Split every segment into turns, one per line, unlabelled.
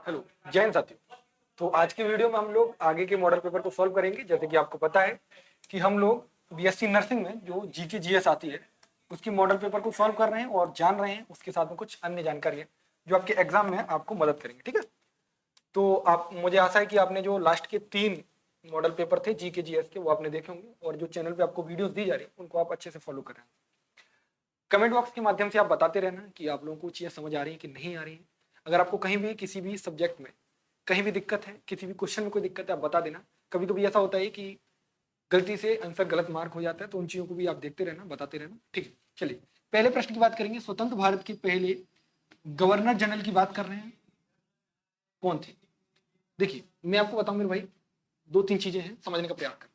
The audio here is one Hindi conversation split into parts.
हेलो, जय हिंद साथियों। तो आज के वीडियो में हम लोग आगे के मॉडल पेपर को सॉल्व करेंगे। जैसे कि आपको पता है कि हम लोग बीएससी नर्सिंग में जो जीके जीएस आती है उसकी मॉडल पेपर को सॉल्व कर रहे हैं और जान रहे हैं उसके साथ में कुछ अन्य जानकारी है जो आपके एग्जाम में आपको मदद करेंगे। ठीक है, तो आप मुझे आशा है कि आपने जो लास्ट के 3 मॉडल पेपर थे जीके जीएस के वो आपने देखे होंगे और जो चैनल पे आपको वीडियोस दी जा रही है उनको आप अच्छे से फॉलो कर रहे हैं। कमेंट बॉक्स के माध्यम से आप बताते रहना कि आप लोगों को चीज़ें समझ आ रही है कि नहीं आ रही है। अगर आपको कहीं भी किसी भी सब्जेक्ट में कहीं भी दिक्कत है, किसी भी क्वेश्चन में कोई दिक्कत है, आप बता देना। कभी कभी ऐसा होता है कि गलती से आंसर गलत मार्क हो जाता है, तो उन चीज़ों को भी आप देखते रहना, बताते रहना। ठीक है, चलिए पहले प्रश्न की बात करेंगे। स्वतंत्र भारत के पहले गवर्नर जनरल की बात कर रहे हैं, कौन थे? देखिए मैं आपको बताऊं मेरे भाई, 2-3 चीजें हैं, समझने का प्रयास करें।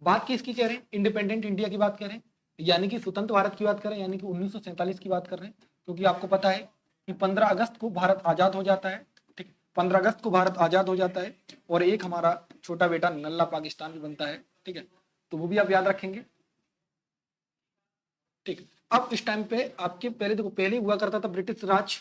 बात किसकी कह रहे हैं? इंडिपेंडेंट इंडिया की बात करें, यानी कि स्वतंत्र भारत की बात करें, यानी कि 1947 की बात कर रहे हैं। क्योंकि आपको पता है कि 15 अगस्त को भारत आजाद हो जाता है। ठीक, 15 अगस्त को भारत आजाद हो जाता है और एक हमारा छोटा बेटा नल्ला पाकिस्तान भी बनता है। ठीक है, तो वो भी आप याद रखेंगे। ठीक, अब इस टाइम पे आपके पहले देखो, पहले हुआ करता था ब्रिटिश राज,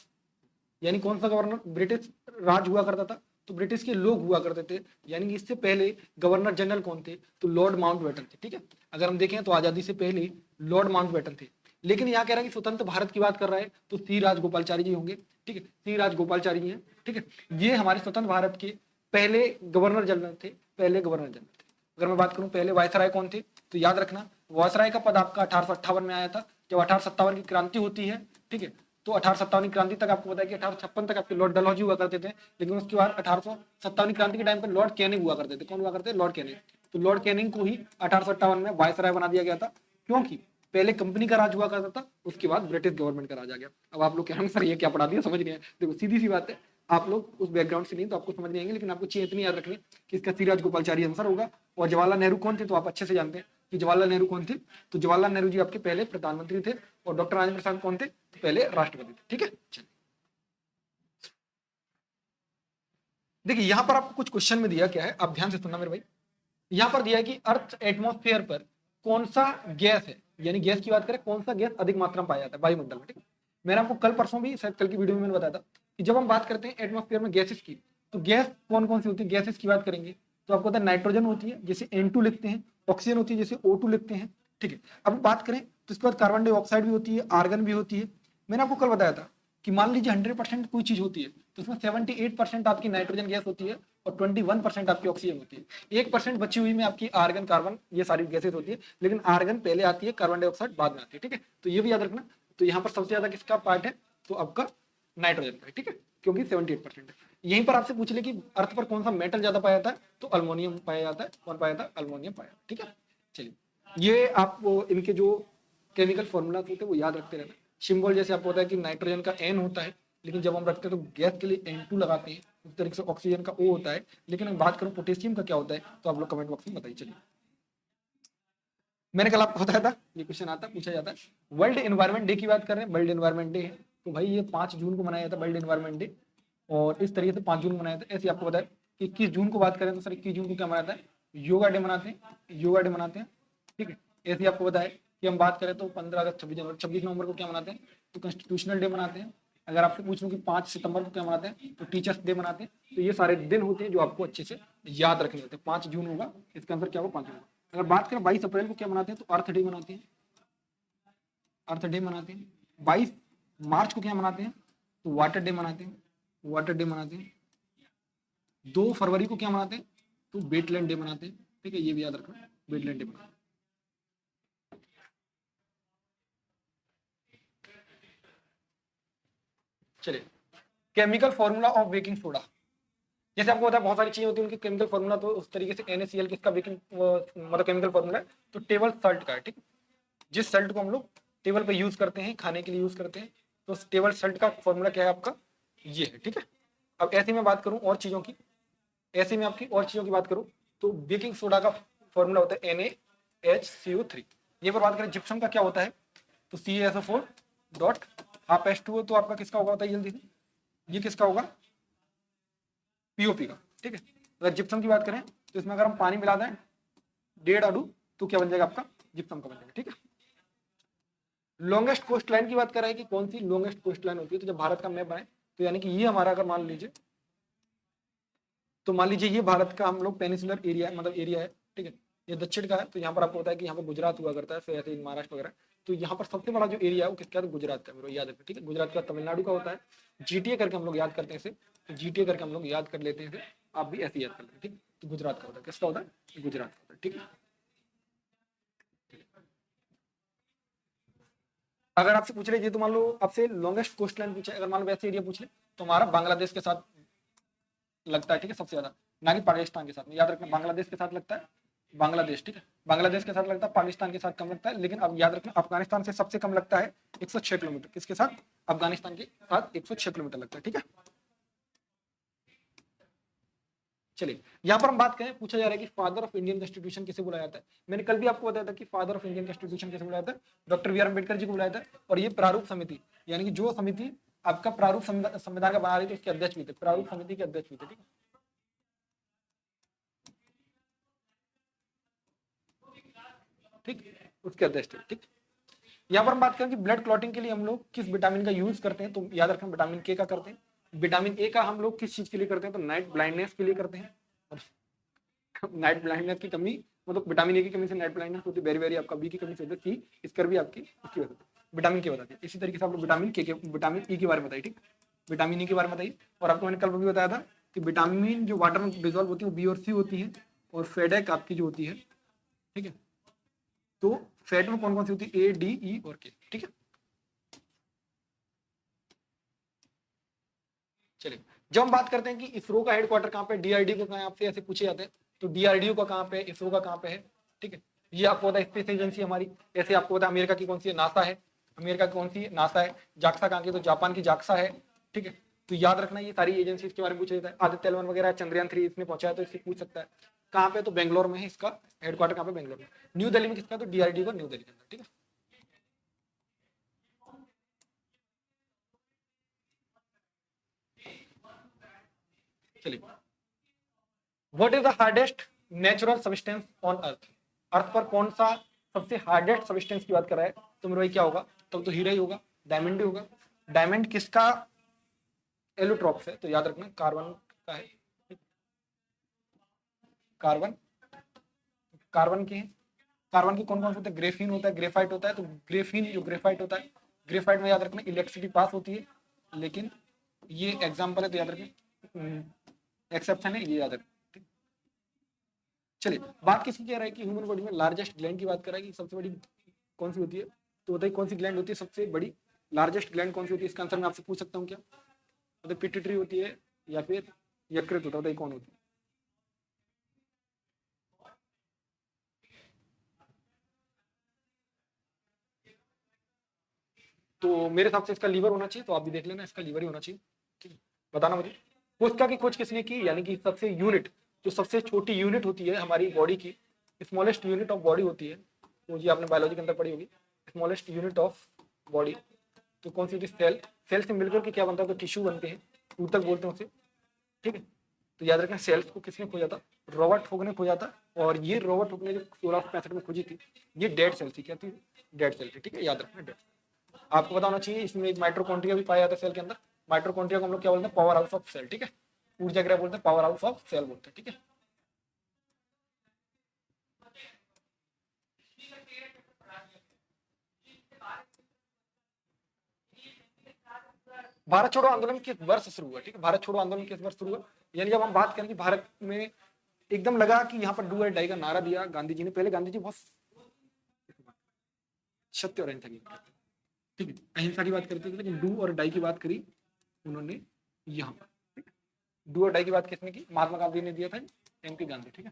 यानी कौन सा गवर्नर? ब्रिटिश राज हुआ करता था, तो ब्रिटिश के लोग हुआ करते थे। यानी कि इससे पहले गवर्नर जनरल कौन थे? तो लॉर्ड माउंटबेटन थे। ठीक है, अगर हम देखें तो आजादी से पहले लॉर्ड माउंटबेटन थे। लेकिन यहाँ कह रहा है कि स्वतंत्र भारत की बात कर रहा है तो सी राजगोपालचारी जी होंगे। ठीक है, सी राजगोपालचारी जी हैं। ठीक है, ये हमारे स्वतंत्र भारत के पहले गवर्नर जनरल थे, पहले गवर्नर जनरल थे। अगर मैं बात करूं पहले वायसराय कौन थे, तो याद रखना वायसराय का पद आपका 1858 में आया था, जब 1857 की क्रांति होती है। ठीक है, तो 1857 की क्रांति तक आपको पता है कि 1856 तक आपके लॉर्ड डलहौजी हुआ करते थे। लेकिन उसके बाद 1857 की क्रांति के टाइम पर लॉर्ड कैनिंग हुआ करते थे। कौन हुआ करते थे? Lord Canning. तो लॉर्ड कैनिंग को ही 1857 में वायसराय बना दिया गया था, क्योंकि पहले कंपनी का राज हुआ करता था, उसके बाद ब्रिटिश गवर्नमेंट का राज आ गया। अब आप लोग कहेंगे सर ये क्या पढ़ा दिया, समझ नहीं आया। देखो सीधी सी बात है, आप लोग उस बैकग्राउंड से नहीं तो आपको समझ नहीं आएंगे, लेकिन आपको चीज इतनी याद रखनी कि इसका सी राजगोपालचारी आंसर होगा। और जवाहरलाल नेहरू कौन थे? तो आप अच्छे से जानते हैं कि जवाहरलाल नेहरू कौन थे। तो जवाहरलाल नेहरू जी आपके पहले प्रधानमंत्री थे। और डॉक्टर राजेंद्र प्रसाद कौन थे? तो पहले राष्ट्रपति थे। ठीक है, चलिए देखिए यहां पर आपको कुछ क्वेश्चन में दिया क्या है, आप ध्यान से सुनना मेरे भाई। यहां पर दिया है कि अर्थ एटमॉस्फेयर पर कौन सा गैस है, यानी गैस की बात करें, कौन सा गैस अधिक मात्रा में पाया जाता है वायुमंडल में। ठीक है, मैंने आपको कल परसों भी, शायद कल की वीडियो में मैंने बताया था कि जब हम बात करते हैं एटमॉस्फेयर में गैसेस की, तो गैस कौन कौन सी होती है? गैसेस की बात करेंगे तो आपको पता है नाइट्रोजन होती है जिसे N2 लिखते हैं, ऑक्सीजन होती है जिसे O2 लिखते हैं। ठीक है, अब बात करें तो इसके बाद कार्बन डाइऑक्साइड भी होती है, आर्गन भी होती है। मैंने आपको कल बताया था कि मान लीजिए 100% कोई चीज होती है तो उसमें 78% आपकी नाइट्रोजन गैस होती है और 21% आपकी ऑक्सीजन होती है। 1% बची हुई में आपकी आर्गन, कार्बन, ये सारी गैसेज होती है। लेकिन आर्गन पहले आती है, कार्बन डाइऑक्साइड बाद में आती है। ठीक है, तो ये भी याद रखना। तो यहाँ पर सबसे ज्यादा किसका पार्ट है? तो आपका नाइट्रोजन का है। ठीक है, क्योंकि 78% है। यहीं पर आपसे पूछ ले कि अर्थ पर कौन सा मेटल ज्यादा पाया जाता है, तो अल्मोनियम पाया जाता है। कौन पाया जाता है? अल्मोनियम पाया। ठीक है, चलिए ये आप इनके जो केमिकल फॉर्मूला होते हैं वो याद रखते रहना। सिंबल जैसे आपको पता है कि नाइट्रोजन का N होता है, लेकिन जब हम रखते हैं तो गैस के लिए N2 लगाते हैं। उस तरीके से ऑक्सीजन का O होता है। लेकिन अगर बात करूं पोटेशियम का क्या होता है, तो आप लोग कमेंट बॉक्स में बताइए। चलिए मैंने कल आपको बताया था, ये क्वेश्चन आता पूछा जाता है। वर्ल्ड एनवायरनमेंट डे की बात कर रहे हैं, वर्ल्ड एनवायरनमेंट डे है। तो भाई ये 5 जून को मनाया जाता है वर्ल्ड एनवायरनमेंट डे, और इस तरीके से 5 जून को मनाया जाता है। ऐसे आपको पता है कि 21 जून को बात करें तो सर 21 जून को क्या मनाता है? योगा डे मनाते हैं, योगा डे मनाते हैं। ठीक है, ऐसे आपको पता है कि हम बात करें तो 15 अगस्त, 26 जनवरी, 26 नवंबर को क्या मनाते हैं? तो कॉन्स्टिट्यूशनल डे मनाते हैं। अगर आपसे पूछ लूं कि 5 सितंबर को क्या मनाते हैं, तो टीचर्स डे मनाते हैं। तो ये सारे दिन होते हैं जो आपको अच्छे से याद रखने होते हैं। 5 जून होगा, इसका आंसर क्या होगा? 5 जून। अगर बात करें 22 अप्रैल को क्या मनाते हैं, तो अर्थ डे मनाते हैं, अर्थ डे मनाते हैं। 22 मार्च को क्या मनाते हैं? तो वाटर डे मनाते हैं, वाटर डे मनाते हैं। 2 फरवरी को क्या मनाते हैं? तो वेटलैंड डे मनाते हैं। ठीक है, ये भी याद रखना, वेटलैंड डे मनाते हैं। चलिए chemical formula of baking soda. जैसे आपको पता है बहुत सारी चीजें होती है उनके केमिकल फॉर्मूला, तो उस तरीके से NaCl किसका बेकिंग मतलब केमिकल फॉर्मूला है? तो टेबल सॉल्ट का है। ठीक, जिस सल्ट को हम लोग टेबल पे यूज करते हैं, खाने के लिए यूज करते हैं, तो टेबल सल्ट का फॉर्मूला क्या है आपका? ये है। ठीक है, अब ऐसे में बात करूं और चीजों की, ऐसे में आपकी और चीजों की बात करूं तो बेकिंग सोडा का फॉर्मूला होता है NaHCO3। ये पर बात करें जिप्सम का क्या होता है, तो CaSO4 डॉट हाफ H2O, तो आपका किसका होगा बताइए जल्दी से? ये किसका होगा? POP का। ठीक है, अगर जिप्सम की बात करें तो इसमें अगर हम पानी मिला दें 1.5 अणु, तो क्या बन जाएगा आपका? जिप्सम का बन जाएगा। ठीक है, लॉन्गेस्ट कोस्ट लाइन की बात कर रहे हैं कि कौन सी लॉन्गेस्ट कोस्ट लाइन होती है, तो जब भारत का मैप बनाए तो यानी कि ये हमारा, अगर मान लीजिए तो मान लीजिए ये भारत का हम लोग पेनिसुलर एरिया मतलब एरिया है, ठीक है, ये दक्षिण का है। तो यहाँ पर आपको पता है कि यहाँ पर गुजरात हुआ करता है, फिर ऐसे ही महाराष्ट्र वगैरह। तो यहाँ पर सबसे बड़ा जो एरिया है वो किसका है? तो गुजरात का, मेरे को याद रखना, ठीक है। गुजरात का, तमिलनाडु का होता है। जीटीए करके हम लोग याद करते हैं इसे, तो जीटीए करके हम लोग याद कर लेते हैं इसे, आप भी ऐसे याद कर लेते हैं, ठीक। तो गुजरात का होता है, किसका होता है? गुजरात का होता है, ठीक है। अगर आपसे पूछ लीजिए तो मान लो आपसे लॉन्गेस्ट कोस्ट लाइन पूछे, अगर मान लो वैसे एरिया पूछ ले, तो हमारा बांग्लादेश के साथ लगता है, ठीक है, सबसे ज्यादा, ना कि पाकिस्तान के साथ में। याद रखना, बांग्लादेश के साथ लगता है, बांग्लादेश, ठीक है, बांग्लादेश के साथ लगता है, पाकिस्तान के साथ कम लगता है। लेकिन अब याद रखना, अफगानिस्तान से सबसे कम लगता है 106 किलोमीटर, किसके साथ? अफगानिस्तान के साथ 106 किलोमीटर लगता है, ठीक है। चलिए, यहाँ पर हम बात करें, पूछा जा रहा है कि फादर ऑफ इंडियन कॉन्स्टिट्यूशन किसे बुलाया जाता है। मैंने कल भी आपको बताया था कि फादर ऑफ इंडियन कॉन्स्टिट्यूशन किसे बुलाया था? Doctor B are Ambedkar ji को बुलाया था। और ये प्रारूप समिति, यानी कि जो समिति आपका प्रारूप संविधान का बना रही थी, उसके अध्यक्ष भी थे, प्रारूप समिति के अध्यक्ष भी थे, ठीक है। ठीक, उसके अध्यक्ष थे, ठीक। यहाँ पर हम बात करें कि ब्लड क्लॉटिंग के लिए हम लोग किस विटामिन का यूज करते हैं, तो याद रखें विटामिन के का करते हैं। विटामिन ए का हम लोग किस चीज के लिए करते हैं? तो नाइट ब्लाइंडनेस के लिए करते हैं। नाइट ब्लाइंडनेस की कमी, मतलब विटामिन ए की कमी से नाइट ब्लाइंडनेस होती है, वेरी वेरी आपका बी की कमी से होती है, इसकर भी आपकी उसकी वजह से विटामिन के बताती है। इसी तरीके से आप लोग विटामिन के विटामिन ई के बारे में बताइए, ठीक। विटामिन ई के बारे में बताइए। और आपको मैंने कल भी बताया था कि विटामिन जो वाटर में डिजोल्व होती है वो बी और सी होती है, और फेडेक आपकी जो होती है, ठीक है। तो फैट में कौन कौन सी होती है? ए, डी, ई और के, ठीक है। चलिए, जब हम बात करते हैं कि इसरो का हेडक्वार्टर कहाँ पे, डीआरडीओ का, आपसे ऐसे पूछे जाते हैं, तो डीआरडीओ का कहाँ पे है, इसरो का कहाँ पे है, ठीक है। ये आपको पता है स्पेस एजेंसी हमारी। ऐसे आपको पता है अमेरिका की कौन सी है? नासा है। अमेरिका की कौन सी है? नासा है। जाक्सा कहाँ की? तो जापान की जाक्सा है, ठीक है। तो याद रखना, ये सारी एजेंसी के बारे में पूछा जाता है। आदित्य एल 1 वगैरह, चंद्रयान 3 इसने पहुंचाया, तो इससे पूछ सकता है। कहाँ पे? तो बेंगलोर में है इसका हेडक्वार्टर, कहाँ पे? बेंगलोर में। न्यू दिल्ली में किसका? तो डीआरडीओ का न्यू दिल्ली के अंदर, ठीक है। चलिए, what is the hardest natural substance on earth? Earth पर कौन सा सबसे हार्डेस्ट सब्सटेंस की बात कर रहा है? तो मेरे भाई क्या होगा? तो हीरा ही होगा, डायमंड ही होगा। डायमंड किसका एलोट्रॉप्स है? तो याद रखना कार्बन का है, कार्बन, कार्बन के हैं। कार्बन की कौन कौन से होते हैं? ग्रेफीन होता है, ग्रेफाइट होता है। तो ग्रेफीन जो ग्रेफाइट होता है, ग्रेफाइट में याद रखना इलेक्ट्रिसिटी पास होती है, लेकिन ये एग्जाम्पल है, तो याद रखना एक्सेप्शन है, ये याद रखना। चलिए, बात किसकी कह रहा है कि ह्यूमन बॉडी में लार्जेस्ट ग्लैंड की बात कर रहा है कि सबसे बड़ी कौन सी होती है? तो बताइए कौन सी ग्लैंड होती है सबसे बड़ी? लार्जेस्ट ग्लैंड कौन सी होती है? इसका आंसर मैं आपसे पूछ सकता हूँ क्या? मतलब पिट्यूटरी होती है या फिर यकृत होता है? बताइए कौन होती है? तो मेरे हिसाब से इसका लीवर होना चाहिए, तो आप भी देख लेना, इसका लीवर ही होना चाहिए, ठीक है। बताना मुझे कोशिका की खोज किसने की? यानी कि सबसे यूनिट, जो सबसे छोटी यूनिट होती है हमारी बॉडी की, स्मॉलेस्ट यूनिट ऑफ बॉडी होती है, तो ये आपने बायोलॉजी के अंदर पढ़ी होगी, स्मॉलेस्ट यूनिट ऑफ बॉडी। तो कौन सी होती है? सेल। सेल से मिलकर के क्या बनता है? तो टिश्यू बनते हैं, ऊतक बोलते हैं उसे, ठीक है। तो याद रखना, सेल्स को किसने खोजा था? रॉबर्ट हुक ने खोजा था। और ये रॉबर्ट हुक ने जो 1665 में खोजी थी, ये डेड सेल थी। क्या थी? डेड सेल थी, ठीक है, याद रखना डेड। आपको पता होना चाहिए इसमें एक माइट्रोकॉन्ड्रिया भी पाया जाता है सेल के अंदर। माइट्रोकॉन्ड्रिया को हम लोग क्या बोलते हैं? पावर हाउस ऑफ सेल, ठीक है। ऊर्जा गृह बोलते हैं, पावर हाउस ऑफ सेल बोलते हैं, ठीक है। भारत छोड़ो आंदोलन किस वर्ष शुरू हुआ? ठीक है, भारत छोड़ो आंदोलन किस वर्ष शुरू हुआ? यानी जब हम बात करें कि भारत में एकदम लगा कि यहाँ पर डू और डाई का नारा दिया गांधी जी ने। पहले गांधी जी बहुत सत्य और अहिंसा की बात करते, ठीक है, अहिंसा की बात करते थे, लेकिन डू और डाई की बात करी उन्होंने यहाँ पर। डू और डाई की बात किसने की? महात्मा गांधी ने दिया था, एम पी गांधी, ठीक है।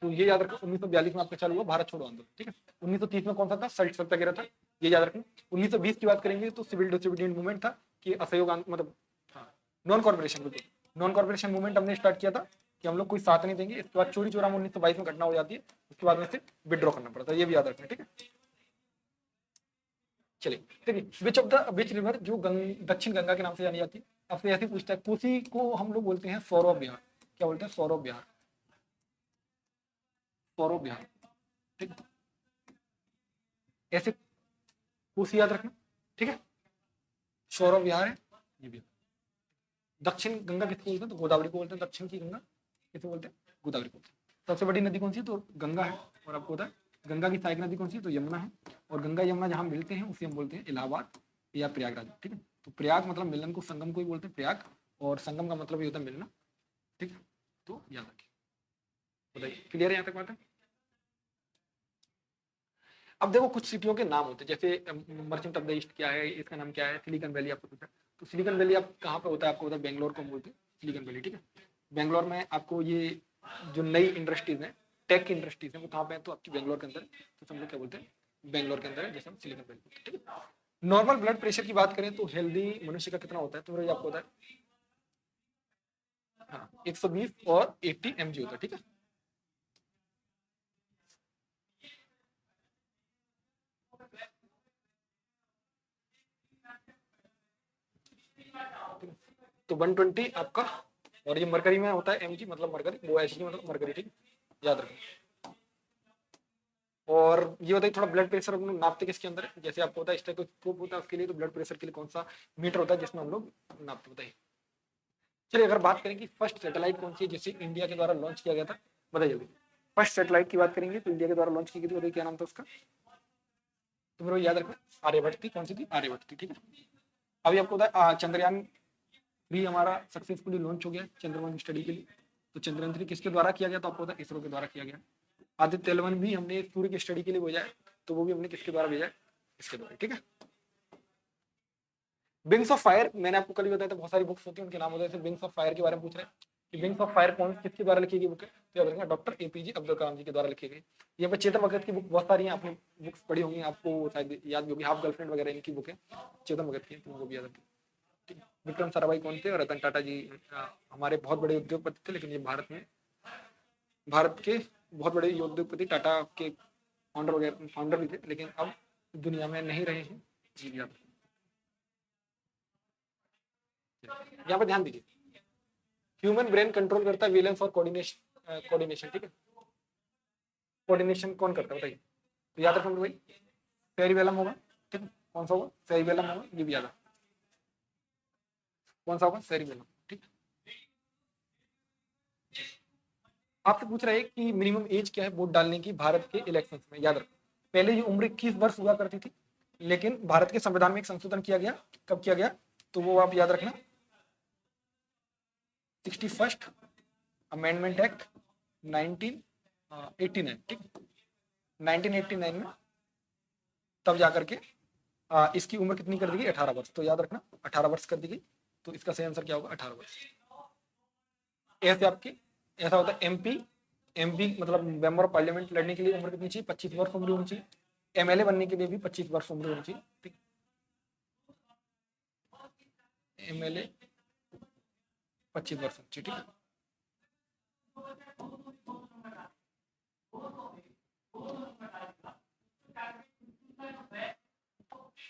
तो ये याद रखो, 1942 में आपका चालू हुआ भारत छोड़ो आंदोलन, ठीक है। 1930 में कौन सा था? सल्ट सत्याग्रह था, ये याद रखना। 1920 की बात करेंगे तो सिविल डिसोबीडिएंट मूवमेंट था, कि असहयोग मतलब हाँ, नॉन कॉर्पोरेशन, बिल्कुल नॉन कॉर्पोरेशन मूवमेंट हमने स्टार्ट किया था कि हम लोग कोई साथ नहीं देंगे। इसके बाद चोरी चोरा में 1922 में घटना हो जाती है, उसके बाद में से विड्रॉ करना पड़ता है, ये भी याद रखना, ठीक है। चलिए, ठीक है, which of the which river जो दक्षिण गंगा के नाम से जानी जाती है? आपसे ऐसे पूछता है, कोसी को हम लोग बोलते हैं सौरव बिहार। क्या बोलते हैं? सौरव बिहार, सौरव बिहार, ठीक है। ऐसे कोसी याद रखना, ठीक है, सौरव विहार है ये भी। दक्षिण गंगा किसको बोलते हैं? तो गोदावरी को बोलते हैं। दक्षिण की गंगा किसको बोलते हैं? गोदावरी को बोलते हैं। सबसे बड़ी नदी कौन सी है? तो गंगा है। और आपको पता है गंगा की सहायक नदी कौन सी है? तो यमुना है। और गंगा यमुना जहाँ मिलते हैं उसे हम बोलते हैं इलाहाबाद या प्रयागराज। ठीक है, तो प्रयाग मतलब मिलन को, संगम को ही बोलते हैं प्रयाग, और संगम का मतलब ये होता है मिलना। ठीक है, तो याद रखिए। बताइए, क्लियर है यहाँ तक बात है? अब देखो कुछ सिटियों के नाम होते हैं, जैसे मर्चेंट ऑफ द ईस्ट क्या है, इसका नाम क्या है? सिलिकॉन वैली आपको पूछा, तो सिलिकॉन वैली आप कहाँ पे होता है? आपको होता है बेंगलोर को हम बोलते हैं सिलिकॉन वैली। ठीक है, बेंगलोर में आपको ये जो नई इंडस्ट्रीज है, टेक इंडस्ट्रीज है, वो कहाँ पे है? तो आपकी बेंगलोर के अंदर। तो हम लोग क्या बोलते हैं? बेंगलोर के अंदर है, जैसे हम सिलिकॉन वैली बोलते हैं। ठीक है, नॉर्मल ब्लड प्रेशर की बात करें तो हेल्दी मनुष्य का कितना होता है? तो आपको होता है हाँ 120 और 80 mg होता है। ठीक है, तो 120 आपका, और ये मरकरी में होता है mg मतलब मरकरी, वो एचजी मतलब मरकरी। ठीक, याद रखो। और ये होता है थोड़ा ब्लड प्रेशर हम लोग नापते किसके अंदर है? जैसे आपको होता है स्टेथोस्कोप होता है उसके लिए, तो ब्लड प्रेशर के लिए कौन सा मीटर होता है जिसमें हम लोग नापते? बताइए। चलिए अगर बात करें कि फर्स्ट सैटेलाइट कौन सी है जिसे इंडिया के द्वारा लॉन्च किया गया था? बताइए जल्दी। फर्स्ट सैटेलाइट की बात करेंगे तो इंडिया के द्वारा लॉन्च की गई थी, बताइए क्या नाम था उसका? तो मेरे को याद रखना, आर्यभट्ट थी। कौन सी थी? आर्यभट्ट थी। ठीक है, अभी आपको होता है चंद्रयान भी हमारा सक्सेसफुली लॉन्च हो गया चंद्रयान स्टडी के लिए। तो चंद्रयान 3 किसके द्वारा किया गया? तो आपको होता है इसरो के द्वारा किया गया। आदित्य 11 भी हमने सूर्य की स्टडी के लिए भेजा है, तो वो भी हमने किसके द्वारा भेजा है? इसके द्वारा। ठीक है, विंग्स ऑफ फायर मैंने आपको कल भी बताया था, बहुत सारी बुक्स होती हैं उनके नाम होते हैं। विंग्स ऑफ फायर के बारे में पूछ रहे हैं कि विंग्स ऑफ फायर कौन किसके द्वारा लिखी गई बुक है? तो याद रखना डॉक्टर एपीजे अब्दुल कलाम जी के द्वारा लिखी गई। यहाँ पर चेतन भगत की बुक बहुत सारी हैं, आपने बुक्स पढ़ी होंगी, आपको शायद याद भी होगी। हाफ गर्लफ्रेंड वगैरह इनकी बुक है, चेतन भगत की, तो वो भी याद रखिए। विक्रम साराभाई कौन थे? और रतन टाटा जी हमारे बहुत बड़े उद्योगपति थे, लेकिन ये भारत के बहुत बड़े उद्योगपति टाटा के फाउंडर वगैरह फाउंडर भी थे, लेकिन अब दुनिया में नहीं रहे हैं। जी याद, यहाँ पर ध्यान दीजिए। ह्यूमन ब्रेन कंट्रोल करता है विलेंस और कोऑर्डिनेशन। ठीक है, कोऑर्डिनेशन कौन करता है बताइए? तो याद रखना भाई, सेरिबेलम होगा। ठीक है, कौन सा होगा? सेरिबेलम होगा, ये भी याद रखना। कौन सा होगा? सेरिबेलम। ठीक, आपसे पूछ रहे हैं कि मिनिमम एज क्या है वोट डालने की भारत के इलेक्शन में? याद रखो, पहले ये उम्र 21 वर्ष हुआ करती थी, लेकिन भारत के संविधान में एक संशोधन किया गया। कब किया गया? तो वो आप याद रखना, 61st अमेंडमेंट एक्ट 1989। ठीक, 1989 में तब जाकर के इसकी उम्र कितनी कर दी गई? 18 वर्ष। तो याद रखना 18 वर्ष कर दी गई। तो इसका सही आंसर क्या होगा? 18 वर्ष। ऐसे आपकी ऐसा होता है एमपी मतलब मेंबर ऑफ पार्लियामेंट लड़ने के लिए उम्र कितनी चाहिए? 25 वर्ष उम्र होनी चाहिए। एमएलए बनने के लिए भी 25 वर्ष उम्र होनी चाहिए। ठीक, एमएलए 25 वर्ष होनी चाहिए। ठीक,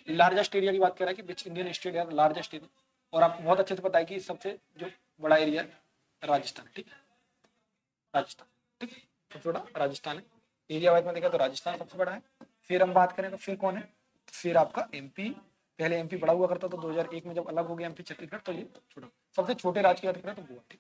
लार्जेस्ट एरिया की बात कर रहा है कि विच इंडियन स्टेट है लार्जेस्ट एरिया, और आपको बहुत अच्छे से पता है कि सबसे जो बड़ा एरिया है राजस्थान। ठीक, राजस्थान। ठीक, सबसे बड़ा राजस्थान है। एरिया वाइज में देखा तो राजस्थान सबसे बड़ा है। फिर हम बात करें तो फिर कौन है? तो फिर आपका एमपी। पहले एमपी बड़ा हुआ करता था, 2001 में जब अलग हो गया एमपी छत्तीसगढ़, तो ये छोटा। सबसे छोटे राज्य की बात करें तो गोवा। ठीक,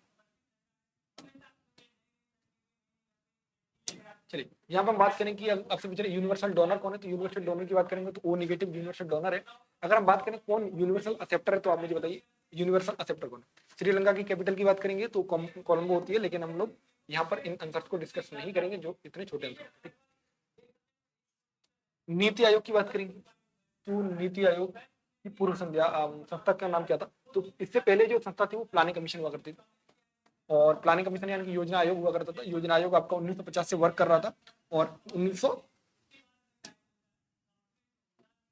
चलिए यहाँ पर हम बात करें कि आपसे पूछ रहे यूनिवर्सल डोनर कौन है? तो यूनिवर्सल डोनर की बात करेंगे तो ओ नेगेटिव यूनिवर्सल डोनर है। अगर हम बात करें कौन यूनिवर्सल एक्सेप्टर है, तो आप मुझे बताइए यूनिवर्सल एक्सेप्टर कौन है? श्रीलंका की कैपिटल की बात करेंगे तो कोलंबो होती है, लेकिन हम लोग यहाँ पर इन आंसर्स को डिस्कस नहीं करेंगे जो इतने छोटे आंसर। नीति आयोग की बात करेंगे तो नीति आयोग की पूर्व संस्था का नाम क्या था? तो इससे पहले जो संस्था थी वो प्लानिंग कमीशन हुआ करती थी, और प्लानिंग कमीशन यानी कि योजना आयोग हुआ करता था। योजना आयोग आपका 1950 से वर्क कर रहा था, और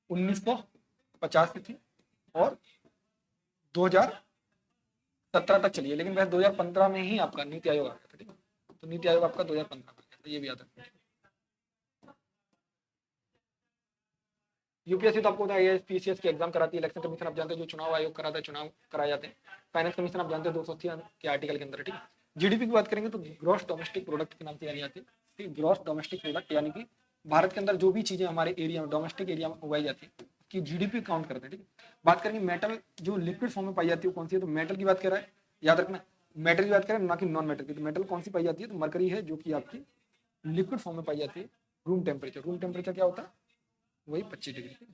1950 से थी और 2017 तक चली है, लेकिन वह 2015 में ही आपका नीति आयोग आ गया था। ठीक है, तो नीति आयोग आपका 2015 में गया था, ये भी याद रखना। यूपीएससी तो आपको आईएएस पीसीएस की एग्जाम कराती है। इलेक्शन कमीशन आप जानते हैं जो चुनाव आयोग कराता है, चुनाव कराए जाते हैं। फाइनेंस कमीशन आप जानते हैं 280 के आर्टिकल के अंदर। ठीक है, जीडीपी की बात करेंगे तो ग्रॉस डोमेस्टिक प्रोडक्ट के नाम से जानी जाती है। ठीक, ग्रॉस डोमेस्टिक प्रोडक्ट यानी कि भारत के अंदर जो भी चीजें हमारे एरिया में डोमेस्टिक एरिया में उगाई जाती है की जीडीपी काउंट करते हैं, ठीक है। बात करेंगे मेटल जो लिक्विड फॉर्म में पाई जाती है वो कौन सी है, तो मेटल की बात कर रहा है, याद रखना मेटल की बात करें ना कि नॉन मेटल की। तो मेटल कौन सी पाई जाती है, तो मरकरी है जो कि आपकी लिक्विड फॉर्म में पाई जाती है। रूम टेम्परेचर क्या होता है, वही 25 डिग्री।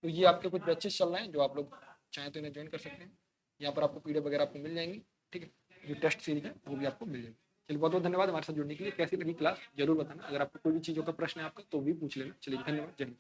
तो ये आपके कुछ बैचेस चल रहे हैं जो आप लोग चाहें तो इन्हें ज्वाइन कर सकते हैं। यहाँ पर आपको पीडीएफ वगैरह आपको मिल जाएंगी, ठीक है। जो टेस्ट सीरीज है वो भी आपको मिल जाएगी। चलिए बहुत बहुत धन्यवाद हमारे साथ जुड़ने के लिए। कैसी लगी क्लास जरूर बताना। अगर आपको कोई भी चीज़ों का प्रश्न है आपका तो भी पूछ लेना। चलिए धन्यवाद, जय हिंद।